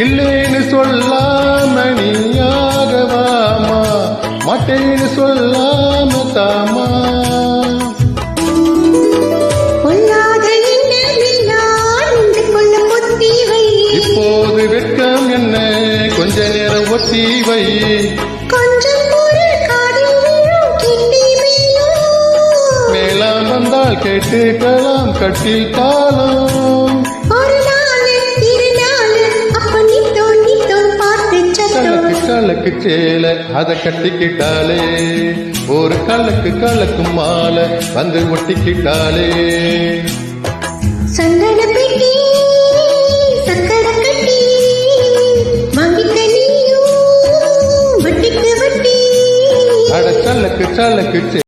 இல்லேன்னு சொல்லாம நீயாகவாமா, மாட்டேன்னு சொல்லாம தாமா. இப்போது வெட்கம் என்ன, கொஞ்ச நேரம் ஒத்தி வை. மேலாம் வந்தால் கேட்டுக்கலாம் கட்டில் காலம். கலக்கு சேல அத கட்டிக்கிட்டாலே, ஒரு கலக்கு கலக்கு மாலை வந்து ஒட்டிக்கிட்டாலே. சந்தன பெட்டி சக்கர கட்டி வாங்கிட்ட நீயும் வட்டிக்கு வட்டி. அட சலக்கு சலக்கு